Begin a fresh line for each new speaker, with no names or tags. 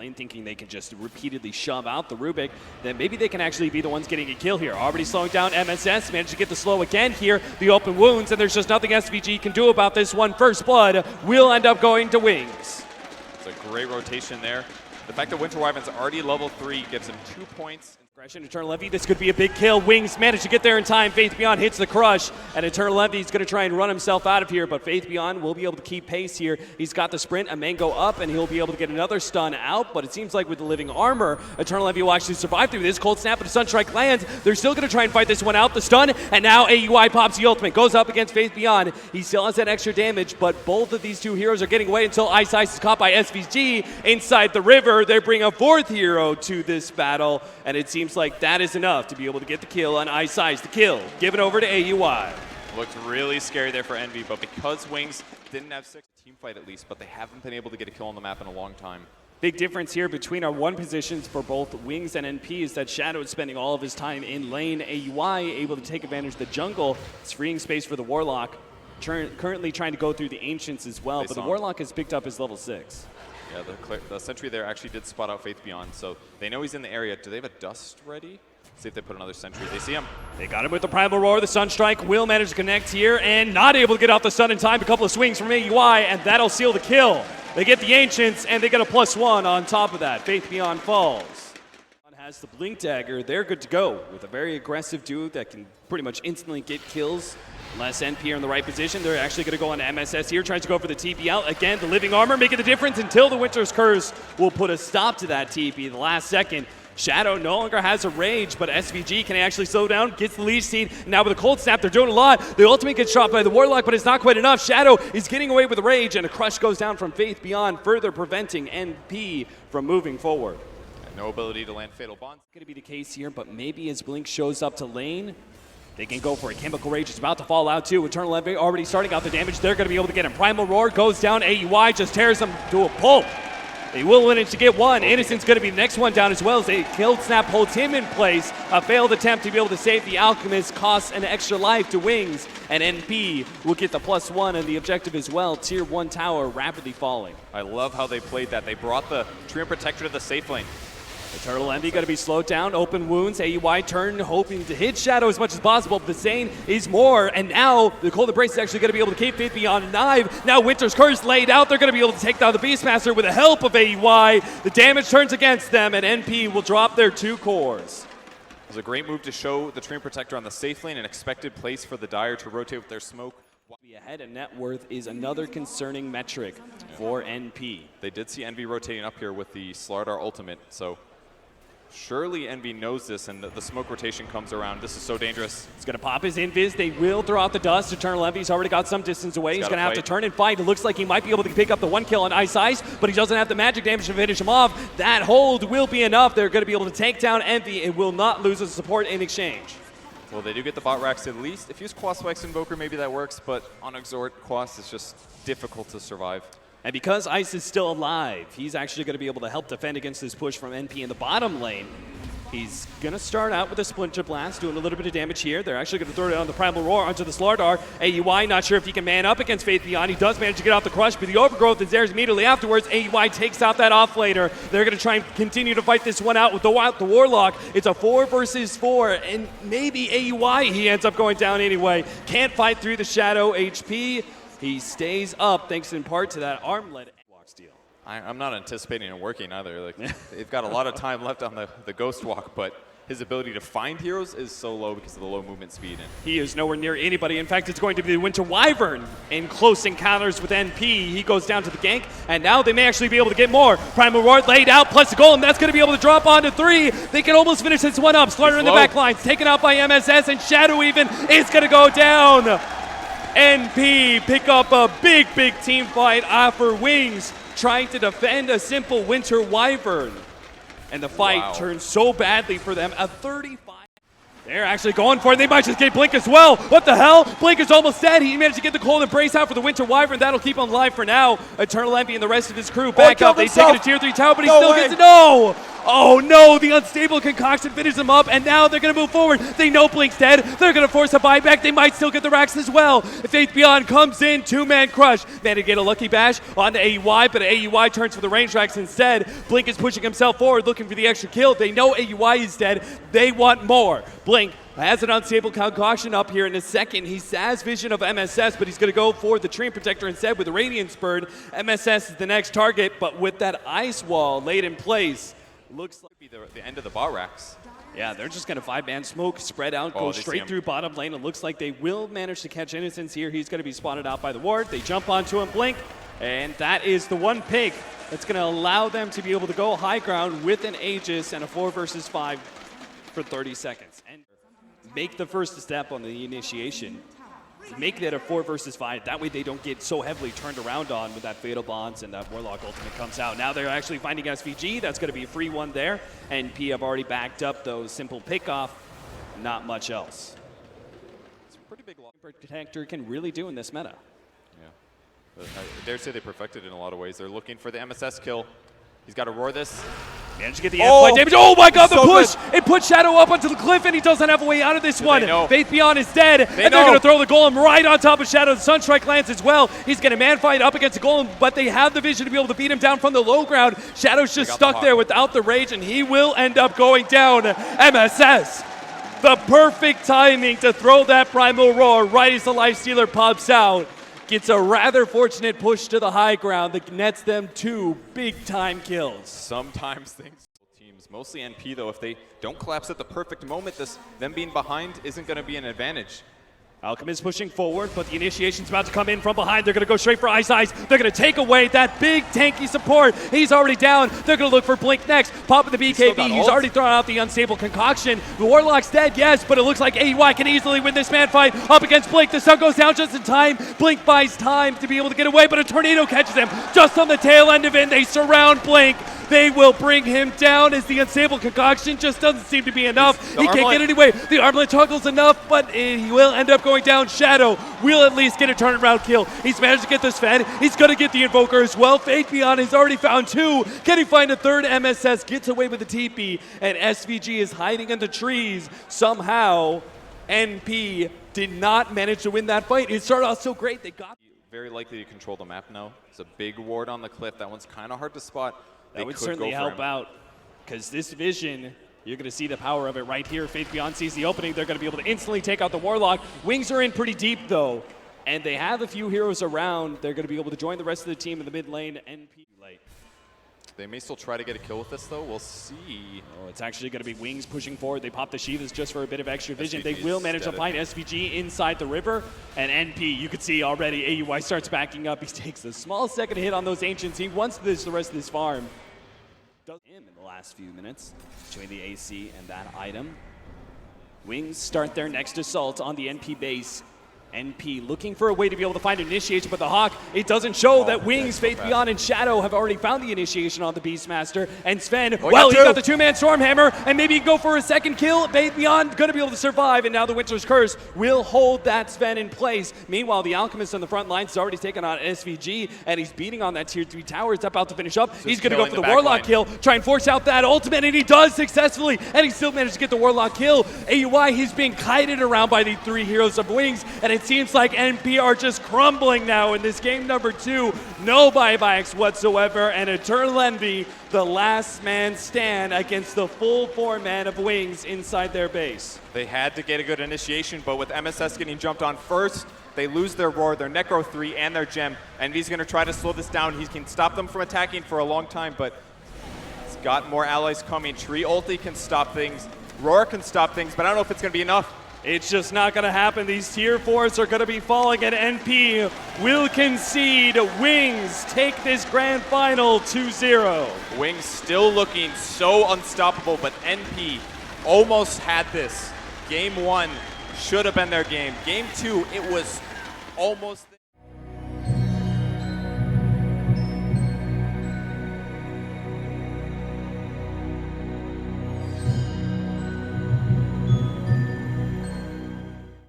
lane thinking they can just repeatedly shove out the Rubik, then maybe they can actually be the ones getting a kill here. Already slowing down MSS, managed to get the slow again here, the open wounds, and there's just nothing SVG can do about this one. First blood will end up going to Wings.
It's a great rotation there. The fact that Winter Wyvern's already level 3 gives him 2 points.
Aggression, Eternal Levy, this could be a big kill. Wings managed to get there in time. Faith Beyond hits the crush, and Eternal Levy is going to try and run himself out of here, but Faith Beyond will be able to keep pace here. He's got the sprint, a mango up, and he'll be able to get another stun out, but it seems like with the living armor, Eternal Levy will actually survive through this. Cold Snap, but a Sunstrike lands. They're still going to try and fight this one out. The stun, and now AUI pops the ultimate. Goes up against Faith Beyond. He still has that extra damage, but both of these two heroes are getting away until Ice Ice is caught by SVG inside the river. They bring a fourth hero to this battle, and it seems like that is enough to be able to get the kill on Ice Ice. The kill given over to AUI.
Looked really scary there for Envy, but because Wings didn't have 6 team fight at least, but they haven't been able to get a kill on the map in a long time.
Big difference here between our one positions for both Wings and NP is that Shadow is spending all of his time in lane. AUI able to take advantage of the jungle. It's freeing space for the Warlock. Currently trying to go through the Ancients as well, but the Warlock has picked up his level 6.
Yeah, the sentry there actually did spot out Faith Beyond, so they know he's in the area. Do they have a Dust ready? See if they put another sentry. They see him.
They got him with the Primal Roar. The Sunstrike will manage to connect here and not able to get off the stun in time. A couple of swings from AUI, and that'll seal the kill. They get the Ancients, and they get a +1 on top of that. Faith Beyond falls. Has the Blink Dagger. They're good to go with a very aggressive duo that can pretty much instantly get kills. Unless NP are in the right position, they're actually going to go on to MSS here. Tries to go for the TP out. Again, the living armor making the difference until the Winter's Curse will put a stop to that TP the last second. Shadow no longer has a rage, but SVG can actually slow down, gets the lead seed. Now with the Cold Snap, they're doing a lot. The ultimate gets shot by the Warlock, but it's not quite enough. Shadow is getting away with the rage, and a crush goes down from Faith Beyond, further preventing NP from moving forward.
No ability to land Fatal Bonds.
Going to be the case here, but maybe as Blink shows up to lane, they can go for a Chemical Rage. It's about to fall out too. Eternal Levy already starting out the damage. They're going to be able to get him. Primal Roar goes down. AUI just tears them to a pulp. They will manage to get one. Innocent's going to be the next one down as well as a Cold Snap holds him in place. A failed attempt to be able to save the Alchemist costs an extra life to Wings, and NP will get the +1 and the objective as well. Tier 1 tower rapidly falling.
I love how they played that. They brought the Treant Protector to the safe lane.
Eternal Envy going to be slowed down, open wounds, AUI turn, hoping to hit Shadow as much as possible, but the Zane is more, and now the Cold Embrace is actually going to be able to keep Faith Beyond alive. Now Winter's Curse laid out, they're going to be able to take down the Beastmaster with the help of AUI. The damage turns against them, and NP will drop their 2 cores.
It was a great move to show the Treant Protector on the safe lane, an expected place for the Dire to rotate with their smoke.
Ahead in net worth is another concerning metric for NP.
They did see Envy rotating up here with the Slardar ultimate, so surely Envy knows this, and the smoke rotation comes around. This is so dangerous.
He's going to pop his invis. They will throw out the dust. Eternal Envy's already got some distance away. He's going to have to turn and fight. It looks like he might be able to pick up the 1 kill on Ice Ice, but he doesn't have the magic damage to finish him off. That hold will be enough. They're going to be able to take down Envy and will not lose his support in exchange.
Well, they do get the bot racks at least. If you use Quas Wax Invoker, maybe that works, but on Exort, Quas is just difficult to survive.
And because Ice is still alive, he's actually going to be able to help defend against this push from NP in the bottom lane. He's going to start out with a Splinter Blast, doing a little bit of damage here. They're actually going to throw it on the Primal Roar onto the Slardar. AUI not sure if he can man up against Faith Beyond. He does manage to get off the crush, but the Overgrowth is there immediately afterwards. AUI takes out that offlaner. They're going to try and continue to fight this one out with the Warlock. It's a 4 versus 4, and maybe AUI, he ends up going down anyway. Can't fight through the Shadow HP. He stays up thanks in part to that armlet walk steal.
I'm not anticipating it working either. Like, they've got a lot of time left on the Ghost Walk, but his ability to find heroes is so low because of the low movement speed. And
he is nowhere near anybody. In fact, it's going to be the Winter Wyvern in close encounters with NP. He goes down to the gank, and now they may actually be able to get more. Primal Roar laid out, plus the goal, and that's going to be able to drop onto 3. They can almost finish this one up. Slaughter in the back lines, taken out by MSS, and Shadow even is going to go down. NP pick up a big team fight for Wings, trying to defend a simple Winter Wyvern. And the fight turns so badly for them. A 35. They're actually going for it. They might just get Blink as well. What the hell? Blink is almost dead. He managed to get the Cold Embrace out for the Winter Wyvern. That'll keep him alive for now. Eternal Envy and the rest of his crew back up. They take it to tier 3 tower, but he still gets it. No! Oh no, the unstable concoction finishes them up, and now they're going to move forward. They know Blink's dead. They're going to force a buyback. They might still get the racks as well. Faith Beyond comes in, two-man crush. Man to get a lucky bash on the AUI, but AUI turns for the range racks instead. Blink is pushing himself forward, looking for the extra kill. They know AUI is dead. They want more. Blink has an unstable concoction up here in a second. He has vision of MSS, but he's going to go for the Treant Protector instead with the Radiance Bird. MSS is the next target, but with that ice wall laid in place, looks like
Be the end of the bot racks.
yeah, they're just going to 5-man smoke, spread out, go straight through bottom lane. It looks like they will manage to catch Innocence here. He's going to be spotted out by the ward. They jump onto him, Blink, and that is the one pick that's going to allow them to be able to go high ground with an Aegis and a 4 versus 5 for 30 seconds. And make the first step on the initiation. Make that a 4 versus 5. That way they don't get so heavily turned around on with that Fatal Bonds and that Warlock ultimate comes out. Now they're actually finding SVG. That's going to be a free one there. And P have already backed up those simple pickoff. Not much else.
It's a pretty big loss.
Protector can really do in this meta.
Yeah. I dare say they perfected it in a lot of ways. They're looking for the MSS kill. He's got to roar this.
Managed to get the amplified damage. Oh my god, the
so
push!
good.
It put Shadow up onto the cliff and he doesn't have a way out of this one.
know?
Faith Beyond is dead. And they're going to throw the Golem right on top of Shadow. The Sunstrike lands as well. He's going to man fight up against the Golem, but they have the vision to be able to beat him down from the low ground. Shadow's just stuck there without the rage and he will end up going down. MSS. The perfect timing to throw that Primal Roar right as the Lifestealer pops out. Gets a rather fortunate push to the high ground that nets them 2 big-time kills.
Sometimes things teams, mostly NP though, if they don't collapse at the perfect moment, them being behind isn't going to be an advantage.
Alchemist pushing forward, but the initiation's about to come in from behind. They're going to go straight for Ice. They're going to take away that big tanky support. He's already down. They're going to look for Blink next. Popping the BKB. He's already thrown out the unstable concoction. The Warlock's dead, yes, but it looks like AUI can easily win this man fight up against Blink. The sun goes down just in time. Blink buys time to be able to get away, but a tornado catches him just on the tail end of it. They surround Blink. They will bring him down as the unstable concoction just doesn't seem to be enough. He can't get anyway. The armlet toggles enough, but he will end up going down. Shadow will at least get a turnaround kill. He's managed to get this Sven. He's going to get the Invoker as well. Faith Beyond has already found 2. Can he find a third? MSS gets away with the TP, and SVG is hiding in the trees. Somehow, NP did not manage to win that fight. It started off so great. They got
very likely to control the map now. It's a big ward on the cliff. That one's kind of hard to spot.
That would certainly help out, because this vision, you're going to see the power of it right here. Faith Beyond sees the opening. They're going to be able to instantly take out the Warlock. Wings are in pretty deep, though, and they have a few heroes around. They're going to be able to join the rest of the team in the mid lane. NP late.
They may still try to get a kill with this, though. We'll see.
Oh, it's actually going to be Wings pushing forward. They pop the Shivas just for a bit of extra vision. They will manage to find SVG inside the river. And NP, you can see already, AUI starts backing up. He takes a small second hit on those Ancients. He wants this the rest of this farm. Does him in the last few minutes between the AC and that item. Wings start their next assault on the NP base. NP looking for a way to be able to find initiation, but the Hawk, it doesn't show that Wings, Faith Beyond, and Shadow have already found the initiation on the Beastmaster. And Sven, well, he got the 2-man Stormhammer, and maybe he can go for a second kill. Faith Beyond going to be able to survive, and now the Winter's Curse will hold that Sven in place. Meanwhile, the Alchemist on the front lines has already taken on SVG, and he's beating on that tier 3 tower. It's about to finish up. He's going to go for the Warlock kill, try and force out that ultimate, and he does successfully, and he still managed to get the Warlock kill. AUI, he's being kited around by the 3 heroes of Wings, and it seems like NP are just crumbling now in this game number 2. No buybacks whatsoever, and Eternal Envy, the last man stand against the full 4-man of Wings inside their base.
They had to get a good initiation, but with MSS getting jumped on first, they lose their Roar, their Necro 3, and their Gem. Envy's going to try to slow this down. He can stop them from attacking for a long time, but he's got more allies coming. Tree ulti can stop things. Roar can stop things, but I don't know if it's going to be enough.
It's just not going to happen. These tier 4s are going to be falling, and NP will concede. Wings take this grand final 2-0.
Wings still looking so unstoppable, but NP almost had this. Game 1 should have been their game. Game 2, it was almost